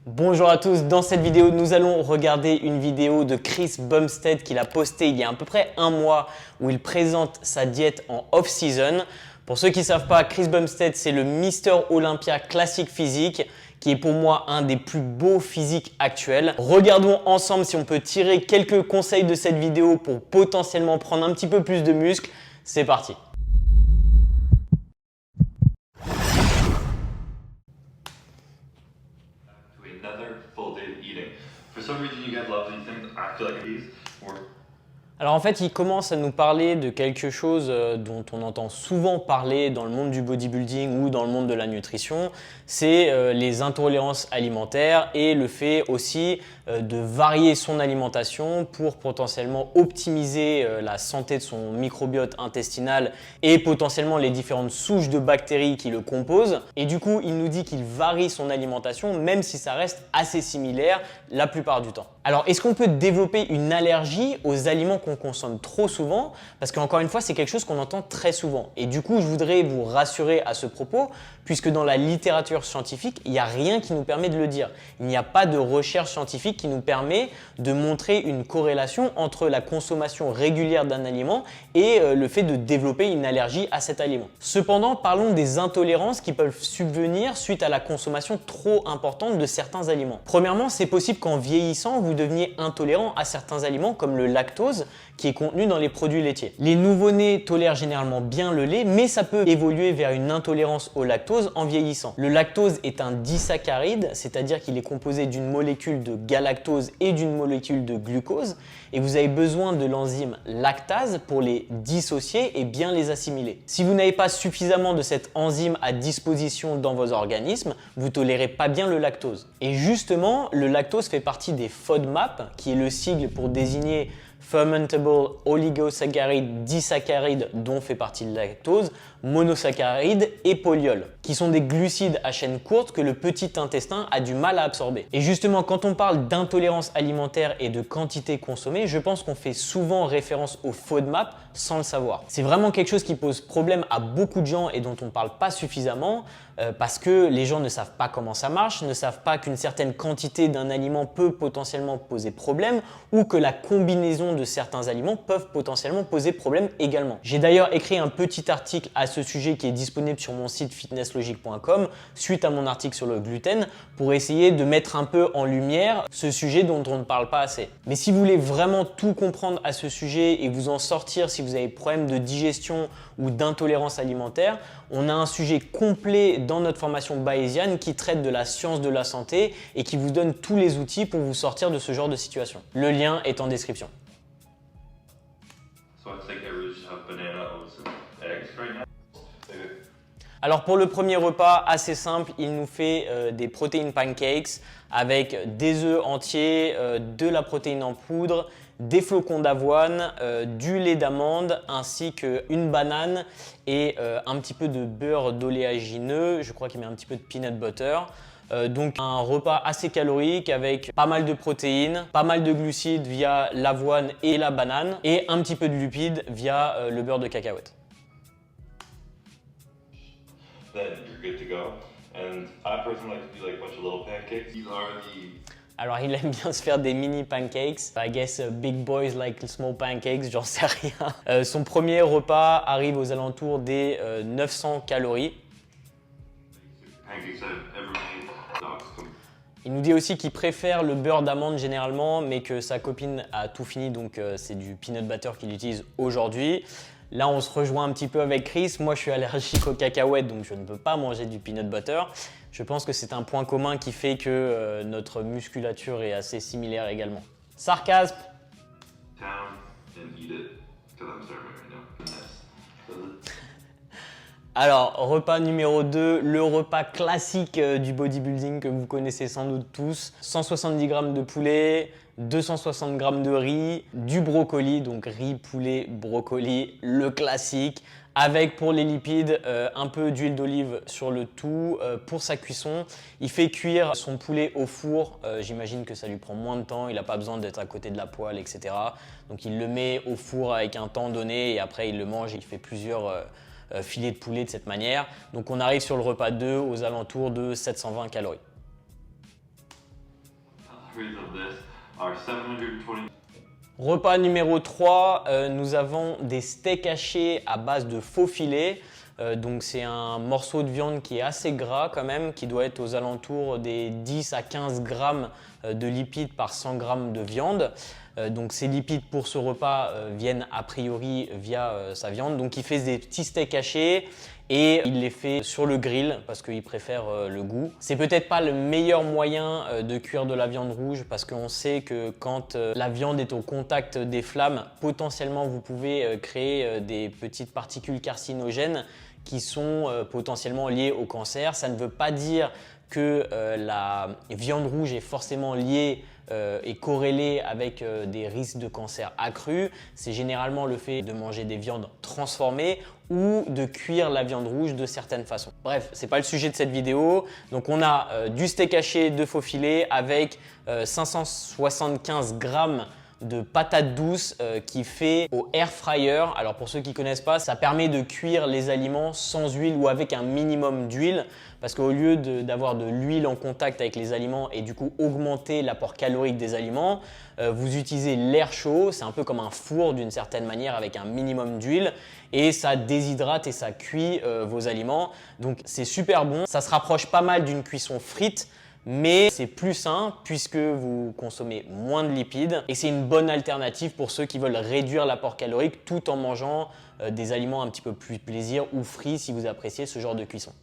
Bonjour à tous, dans cette vidéo nous allons regarder une vidéo de Chris Bumstead qu'il a posté il y a à peu près un mois où il présente sa diète en off-season. Pour ceux qui ne savent pas, Chris Bumstead c'est le Mister Olympia classique physique qui est pour moi un des plus beaux physiques actuels. Regardons ensemble si on peut tirer quelques conseils de cette vidéo pour potentiellement prendre un petit peu plus de muscles. C'est parti! Alors en fait, il commence à nous parler de quelque chose dont on entend souvent parler dans le monde du bodybuilding ou dans le monde de la nutrition, c'est les intolérances alimentaires et le fait aussi de varier son alimentation pour potentiellement optimiser la santé de son microbiote intestinal et potentiellement les différentes souches de bactéries qui le composent. Et du coup, il nous dit qu'il varie son alimentation même si ça reste assez similaire la plupart du temps. Alors, est-ce qu'on peut développer une allergie aux aliments qu'on consomme trop souvent? Parce qu'encore une fois, c'est quelque chose qu'on entend très souvent. Et du coup, je voudrais vous rassurer à ce propos, puisque dans la littérature scientifique, il n'y a rien qui nous permet de le dire. Il n'y a pas de recherche scientifique qui nous permet de montrer une corrélation entre la consommation régulière d'un aliment et le fait de développer une allergie à cet aliment. Cependant, parlons des intolérances qui peuvent subvenir suite à la consommation trop importante de certains aliments. Premièrement, c'est possible qu'en vieillissant, vous deveniez intolérant à certains aliments comme le lactose qui est contenu dans les produits laitiers. Les nouveau-nés tolèrent généralement bien le lait, mais ça peut évoluer vers une intolérance au lactose en vieillissant. Le lactose est un disaccharide, c'est-à-dire qu'il est composé d'une molécule de galactose et d'une molécule de glucose, et vous avez besoin de l'enzyme lactase pour les dissocier et bien les assimiler. Si vous n'avez pas suffisamment de cette enzyme à disposition dans vos organismes, vous tolérez pas bien le lactose. Et justement, le lactose fait partie des FODMAP, qui est le sigle pour désigner Fermentable Oligosaccharide Disaccharide dont fait partie le lactose, monosaccharide et polyol, qui sont des glucides à chaîne courte que le petit intestin a du mal à absorber. Et justement, quand on parle d'intolérance alimentaire et de quantité consommée, je pense qu'on fait souvent référence au FODMAP sans le savoir. C'est vraiment quelque chose qui pose problème à beaucoup de gens et dont on ne parle pas suffisamment parce que les gens ne savent pas comment ça marche, ne savent pas qu'une certaine quantité d'un aliment peut potentiellement poser problème ou que la combinaison de certains aliments peuvent potentiellement poser problème également. J'ai d'ailleurs écrit un petit article à ce sujet qui est disponible sur mon site fitnesslogique.com suite à mon article sur le gluten pour essayer de mettre un peu en lumière ce sujet dont on ne parle pas assez. Mais si vous voulez vraiment tout comprendre à ce sujet et vous en sortir si vous avez des problèmes de digestion ou d'intolérance alimentaire, on a un sujet complet dans notre formation bayésienne qui traite de la science de la santé et qui vous donne tous les outils pour vous sortir de ce genre de situation. Le lien est en description. Alors pour le premier repas, assez simple, il nous fait des protéines pancakes avec des œufs entiers, de la protéine en poudre, des flocons d'avoine, du lait d'amande ainsi qu'une banane et un petit peu de beurre d'oléagineux. Je crois qu'il met un petit peu de peanut butter. Donc un repas assez calorique avec pas mal de protéines, pas mal de glucides via l'avoine et la banane et un petit peu de lipides via le beurre de cacahuète. Alors il aime bien se faire des mini pancakes. I guess big boys like small pancakes, j'en sais rien. Son premier repas arrive aux alentours des 900 calories. Il nous dit aussi qu'il préfère le beurre d'amande généralement, mais que sa copine a tout fini, donc c'est du peanut butter qu'il utilise aujourd'hui. Là, on se rejoint un petit peu avec Chris. Moi, je suis allergique aux cacahuètes, donc je ne peux pas manger du peanut butter. Je pense que c'est un point commun qui fait que notre musculature est assez similaire également. Sarcasme. Alors, repas numéro 2, le repas classique du bodybuilding que vous connaissez sans doute tous. 170 g de poulet, 260 g de riz, du brocoli, donc riz, poulet, brocoli, le classique, avec pour les lipides un peu d'huile d'olive sur le tout pour sa cuisson. Il fait cuire son poulet au four, j'imagine que ça lui prend moins de temps, il n'a pas besoin d'être à côté de la poêle, etc. Donc il le met au four avec un temps donné et après il le mange, il fait plusieurs filets de poulet de cette manière. Donc on arrive sur le repas 2 aux alentours de 720 calories. Repas numéro 3, nous avons des steaks hachés à base de faux filets. Donc c'est un morceau de viande qui est assez gras quand même, qui doit être aux alentours des 10 à 15 grammes de lipides par 100 grammes de viande. Donc ces lipides pour ce repas viennent a priori via sa viande. Donc il fait des petits steaks hachés et il les fait sur le grill parce qu'il préfère le goût. C'est peut-être pas le meilleur moyen de cuire de la viande rouge parce qu'on sait que quand la viande est au contact des flammes, potentiellement vous pouvez créer des petites particules carcinogènes qui sont potentiellement liées au cancer. Ça ne veut pas dire que la viande rouge est forcément liée et corrélée avec des risques de cancer accrus. C'est généralement le fait de manger des viandes transformées ou de cuire la viande rouge de certaines façons. Bref, c'est pas le sujet de cette vidéo. Donc on a du steak haché de faux filet avec 575 grammes de patates douces qui fait au air fryer. Alors pour ceux qui ne connaissent pas, ça permet de cuire les aliments sans huile ou avec un minimum d'huile parce qu'au lieu d'avoir de l'huile en contact avec les aliments et du coup augmenter l'apport calorique des aliments, vous utilisez l'air chaud, c'est un peu comme un four d'une certaine manière avec un minimum d'huile et ça déshydrate et ça cuit vos aliments. Donc c'est super bon, ça se rapproche pas mal d'une cuisson frite. Mais c'est plus sain puisque vous consommez moins de lipides et c'est une bonne alternative pour ceux qui veulent réduire l'apport calorique tout en mangeant des aliments un petit peu plus plaisir ou frits si vous appréciez ce genre de cuisson.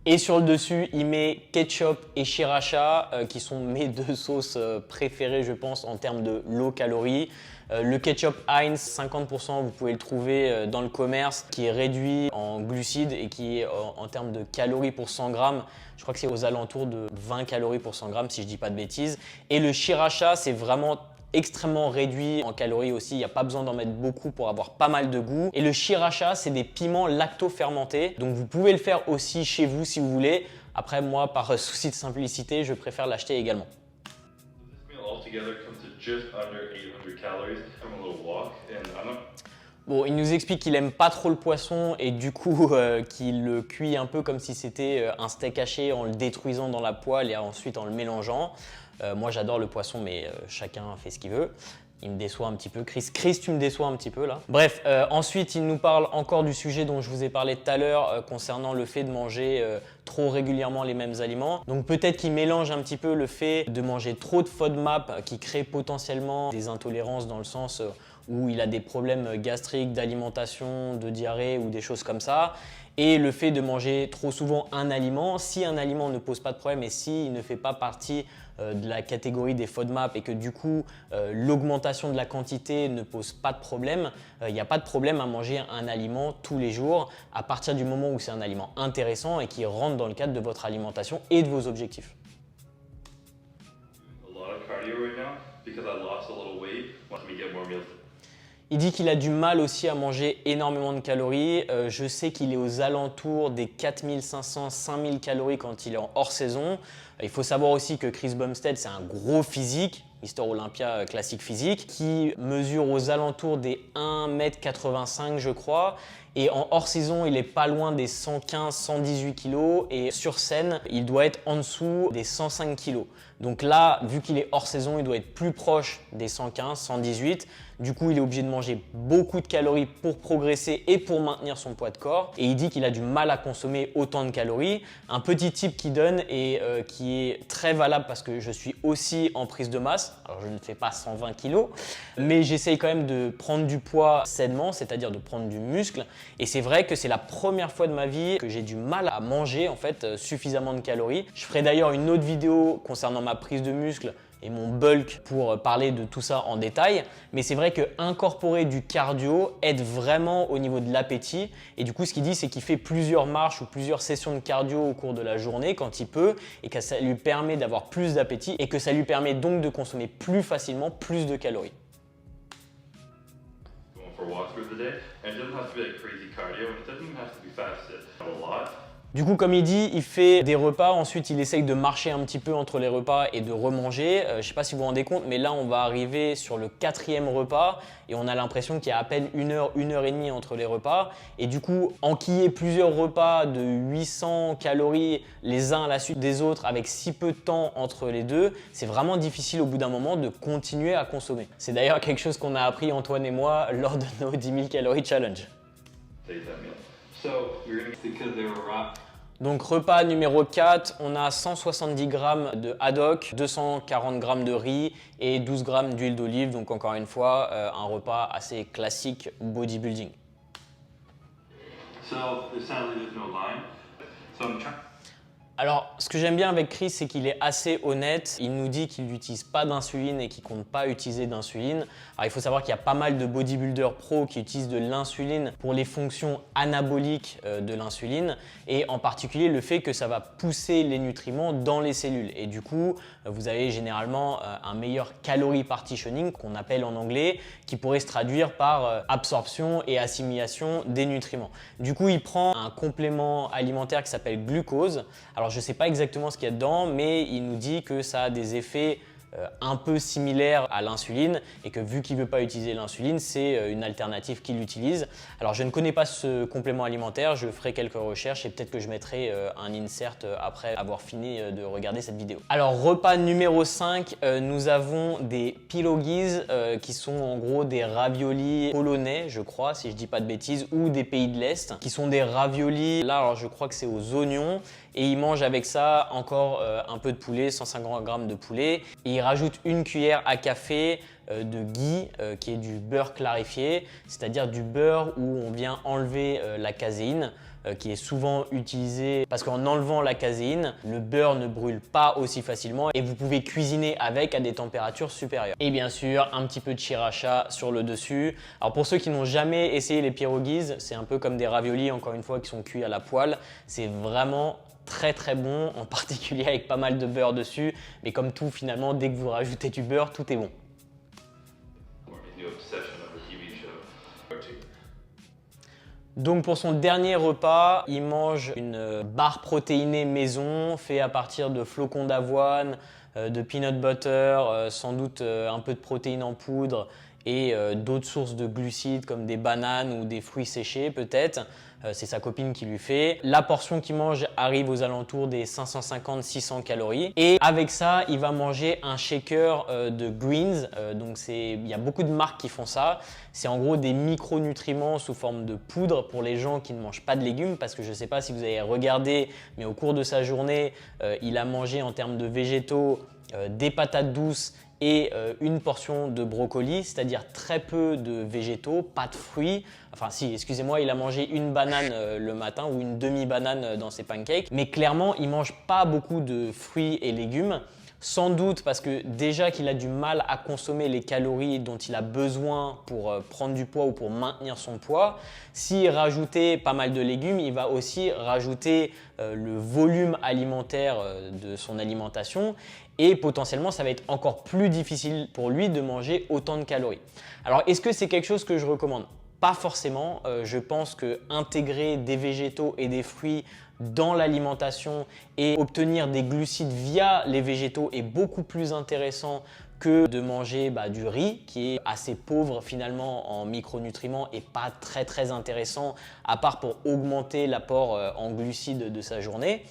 Et sur le dessus, il met ketchup et sriracha qui sont mes deux sauces préférées je pense en termes de low calories. Le ketchup Heinz, 50%, vous pouvez le trouver dans le commerce, qui est réduit en glucides et qui est en termes de calories pour 100 grammes, je crois que c'est aux alentours de 20 calories pour 100 grammes si je ne dis pas de bêtises. Et le sriracha, c'est vraiment extrêmement réduit en calories aussi, il n'y a pas besoin d'en mettre beaucoup pour avoir pas mal de goût. Et le sriracha, c'est des piments lacto-fermentés, donc vous pouvez le faire aussi chez vous si vous voulez. Après moi, par souci de simplicité, je préfère l'acheter également. Bon, il nous explique qu'il aime pas trop le poisson et du coup qu'il le cuit un peu comme si c'était un steak haché en le détruisant dans la poêle et ensuite en le mélangeant. Moi j'adore le poisson mais chacun fait ce qu'il veut. Il me déçoit un petit peu. Chris, tu me déçois un petit peu là. Bref, ensuite il nous parle encore du sujet dont je vous ai parlé tout à l'heure concernant le fait de manger trop régulièrement les mêmes aliments. Donc peut-être qu'il mélange un petit peu le fait de manger trop de FODMAP qui crée potentiellement des intolérances dans le sens où il a des problèmes gastriques, d'alimentation, de diarrhée ou des choses comme ça. Et le fait de manger trop souvent un aliment, si un aliment ne pose pas de problème et s'il ne fait pas partie de la catégorie des FODMAP et que du coup l'augmentation de la quantité ne pose pas de problème, il n'y a pas de problème à manger un aliment tous les jours à partir du moment où c'est un aliment intéressant et qui rentre dans le cadre de votre alimentation et de vos objectifs. Il dit qu'il a du mal aussi à manger énormément de calories. Je sais qu'il est aux alentours des 4500-5000 calories quand il est en hors saison. Il faut savoir aussi que Chris Bumstead, c'est un gros physique, Mister Olympia classique physique, qui mesure aux alentours des 1,85 m je crois. Et en hors saison, il est pas loin des 115-118 kg et sur scène, il doit être en dessous des 105 kg. Donc là, vu qu'il est hors saison, il doit être plus proche des 115-118. Du coup, il est obligé de manger beaucoup de calories pour progresser et pour maintenir son poids de corps. Et il dit qu'il a du mal à consommer autant de calories. Un petit tip qu'il donne et qui est très valable parce que je suis aussi en prise de masse. Alors, je ne fais pas 120 kg, mais j'essaye quand même de prendre du poids sainement, c'est-à-dire de prendre du muscle. Et c'est vrai que c'est la première fois de ma vie que j'ai du mal à manger en fait suffisamment de calories. Je ferai d'ailleurs une autre vidéo concernant ma prise de muscle et mon bulk pour parler de tout ça en détail. Mais c'est vrai que incorporer du cardio aide vraiment au niveau de l'appétit. Et du coup, ce qu'il dit, c'est qu'il fait plusieurs marches ou plusieurs sessions de cardio au cours de la journée quand il peut et que ça lui permet d'avoir plus d'appétit et que ça lui permet donc de consommer plus facilement plus de calories. Du coup, comme il dit, il fait des repas, ensuite il essaye de marcher un petit peu entre les repas et de remanger. Je ne sais pas si vous vous rendez compte, mais là on va arriver sur le 4e repas et on a l'impression qu'il y a à peine 1 heure et demie entre les repas. Et du coup, enquiller plusieurs repas de 800 calories les uns à la suite des autres avec si peu de temps entre les deux, c'est vraiment difficile au bout d'un moment de continuer à consommer. C'est d'ailleurs quelque chose qu'on a appris Antoine et moi lors de nos 10 000 calories challenge. Donc repas numéro 4, on a 170 g de haddock, 240 g de riz et 12 g d'huile d'olive. Donc encore une fois, un repas assez classique bodybuilding. Alors, ce que j'aime bien avec Chris, c'est qu'il est assez honnête. Il nous dit qu'il n'utilise pas d'insuline et qu'il ne compte pas utiliser d'insuline. Alors, il faut savoir qu'il y a pas mal de bodybuilders pro qui utilisent de l'insuline pour les fonctions anaboliques de l'insuline et en particulier le fait que ça va pousser les nutriments dans les cellules. Et du coup, vous avez généralement un meilleur calorie partitioning qu'on appelle en anglais, qui pourrait se traduire par absorption et assimilation des nutriments. Du coup, il prend un complément alimentaire qui s'appelle glucose. Alors, je ne sais pas exactement ce qu'il y a dedans, mais il nous dit que ça a des effets un peu similaires à l'insuline et que vu qu'il ne veut pas utiliser l'insuline, c'est une alternative qu'il utilise. Alors, je ne connais pas ce complément alimentaire, je ferai quelques recherches et peut-être que je mettrai un insert après avoir fini de regarder cette vidéo. Alors, repas numéro 5, nous avons des pierogies qui sont en gros des raviolis polonais, je crois, si je ne dis pas de bêtises, ou des pays de l'Est, qui sont des raviolis, là, alors je crois que c'est aux oignons. Et il mange avec ça encore un peu de poulet, 150 g de poulet. Et il rajoute une cuillère à café de ghee qui est du beurre clarifié, c'est-à-dire du beurre où on vient enlever la caséine qui est souvent utilisé parce qu'en enlevant la caséine, le beurre ne brûle pas aussi facilement et vous pouvez cuisiner avec à des températures supérieures. Et bien sûr, un petit peu de sriracha sur le dessus. Alors pour ceux qui n'ont jamais essayé les pierogies, c'est un peu comme des raviolis encore une fois qui sont cuits à la poêle. C'est vraiment très bon, en particulier avec pas mal de beurre dessus. Mais comme tout finalement, dès que vous rajoutez du beurre, tout est bon. Donc pour son dernier repas, il mange une barre protéinée maison fait à partir de flocons d'avoine, de peanut butter, sans doute un peu de protéines en poudre et d'autres sources de glucides comme des bananes ou des fruits séchés peut-être. C'est sa copine qui lui fait. La portion qu'il mange arrive aux alentours des 550-600 calories. Et avec ça, il va manger un shaker de greens. Donc il y a beaucoup de marques qui font ça. C'est en gros des micronutriments sous forme de poudre pour les gens qui ne mangent pas de légumes. Parce que je ne sais pas si vous avez regardé, mais au cours de sa journée, il a mangé en termes de végétaux des patates douces et une portion de brocoli, c'est-à-dire très peu de végétaux, pas de fruits. Enfin si, excusez-moi, il a mangé une banane le matin ou une demi-banane dans ses pancakes. Mais clairement, il ne mange pas beaucoup de fruits et légumes. Sans doute parce que déjà qu'il a du mal à consommer les calories dont il a besoin pour prendre du poids ou pour maintenir son poids. S'il rajoutait pas mal de légumes, il va aussi rajouter le volume alimentaire de son alimentation et potentiellement ça va être encore plus difficile pour lui de manger autant de calories. Alors est-ce que c'est quelque chose que je recommande ? Pas forcément. Je pense que intégrer des végétaux et des fruits dans l'alimentation et obtenir des glucides via les végétaux est beaucoup plus intéressant que de manger du riz qui est assez pauvre finalement en micronutriments et pas très intéressant à part pour augmenter l'apport en glucides de sa journée.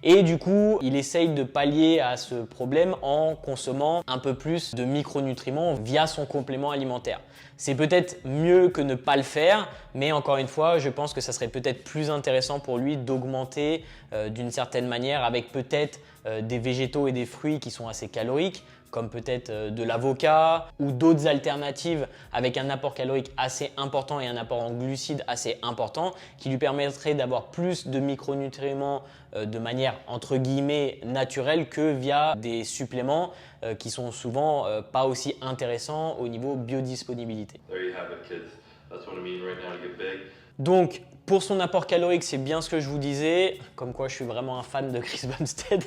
Et du coup, il essaye de pallier à ce problème en consommant un peu plus de micronutriments via son complément alimentaire. C'est peut-être mieux que ne pas le faire, mais encore une fois, je pense que ça serait peut-être plus intéressant pour lui d'augmenter d'une certaine manière avec peut-être des végétaux et des fruits qui sont assez caloriques, comme peut-être de l'avocat ou d'autres alternatives avec un apport calorique assez important et un apport en glucides assez important qui lui permettrait d'avoir plus de micronutriments de manière entre guillemets naturelle que via des suppléments qui sont souvent pas aussi intéressants au niveau biodisponibilité. Donc, pour son apport calorique, c'est bien ce que je vous disais, comme quoi je suis vraiment un fan de Chris Bumstead.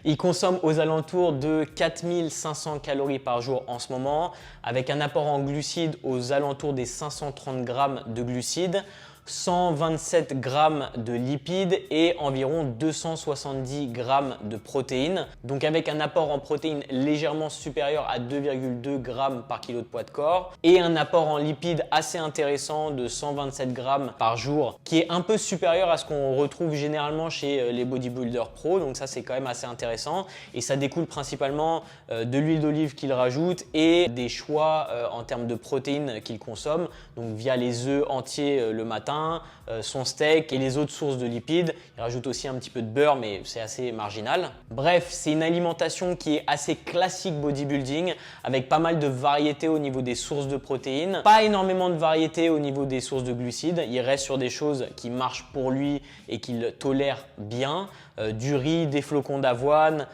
Il consomme aux alentours de 4500 calories par jour en ce moment, avec un apport en glucides aux alentours des 530 grammes de glucides. 127 grammes de lipides et environ 270 grammes de protéines. Donc avec un apport en protéines légèrement supérieur à 2,2 grammes par kilo de poids de corps et un apport en lipides assez intéressant de 127 grammes par jour qui est un peu supérieur à ce qu'on retrouve généralement chez les bodybuilders pro. Donc ça, c'est quand même assez intéressant et ça découle principalement de l'huile d'olive qu'il rajoute et des choix en termes de protéines qu'il consomme, donc via les œufs entiers le matin, son steak et les autres sources de lipides. Il rajoute aussi un petit peu de beurre, mais c'est assez marginal. Bref, c'est une alimentation qui est assez classique bodybuilding avec pas mal de variétés au niveau des sources de protéines, pas énormément de variétés au niveau des sources de glucides. Il reste sur des choses qui marchent pour lui et qu'il tolère bien, du riz, des flocons d'avoine,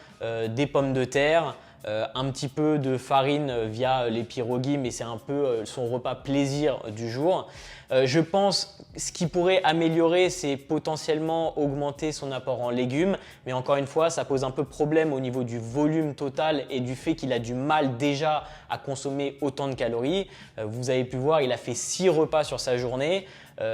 des pommes de terre. Un petit peu de farine via les pierogies, mais c'est un peu son repas plaisir du jour. Je pense ce qui pourrait améliorer, c'est potentiellement augmenter son apport en légumes, mais encore une fois, ça pose un peu problème au niveau du volume total et du fait qu'il a du mal déjà à consommer autant de calories. Vous avez pu voir, il a fait 6 repas sur sa journée.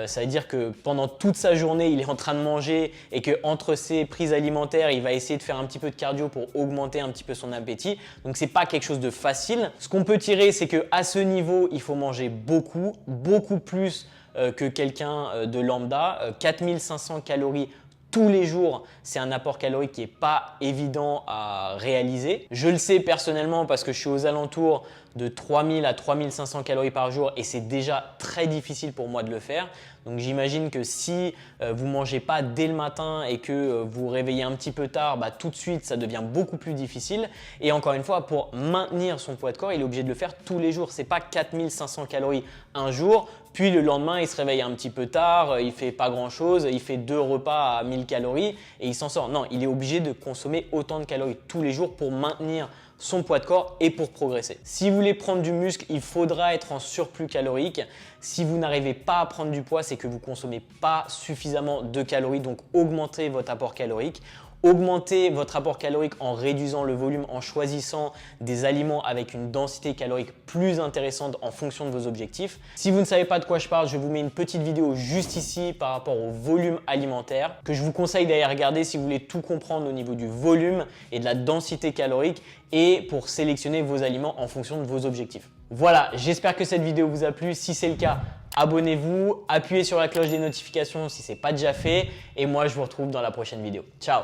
Ça veut dire que pendant toute sa journée, il est en train de manger et qu'entre ses prises alimentaires, il va essayer de faire un petit peu de cardio pour augmenter un petit peu son appétit. Donc, ce n'est pas quelque chose de facile. Ce qu'on peut tirer, c'est qu'à ce niveau, il faut manger beaucoup, beaucoup plus que quelqu'un de lambda. 4500 calories tous les jours, c'est un apport calorique qui n'est pas évident à réaliser. Je le sais personnellement parce que je suis aux alentours de 3000 à 3500 calories par jour et c'est déjà très difficile pour moi de le faire. Donc j'imagine que si vous ne mangez pas dès le matin et que vous vous réveillez un petit peu tard, tout de suite ça devient beaucoup plus difficile. Et encore une fois, pour maintenir son poids de corps, il est obligé de le faire tous les jours. Ce n'est pas 4500 calories un jour, puis le lendemain il se réveille un petit peu tard, il ne fait pas grand chose, il fait 2 repas à 1000 calories et il s'en sort. Non, il est obligé de consommer autant de calories tous les jours pour maintenir son poids de corps et pour progresser. Si vous voulez prendre du muscle, il faudra être en surplus calorique. Si vous n'arrivez pas à prendre du poids, c'est que vous ne consommez pas suffisamment de calories, donc augmentez votre apport calorique. Augmentez votre apport calorique en réduisant le volume, en choisissant des aliments avec une densité calorique plus intéressante en fonction de vos objectifs. Si vous ne savez pas de quoi je parle, je vous mets une petite vidéo juste ici par rapport au volume alimentaire que je vous conseille d'aller regarder si vous voulez tout comprendre au niveau du volume et de la densité calorique et pour sélectionner vos aliments en fonction de vos objectifs. Voilà, j'espère que cette vidéo vous a plu. Si c'est le cas, abonnez-vous, appuyez sur la cloche des notifications si ce n'est pas déjà fait et moi je vous retrouve dans la prochaine vidéo. Ciao!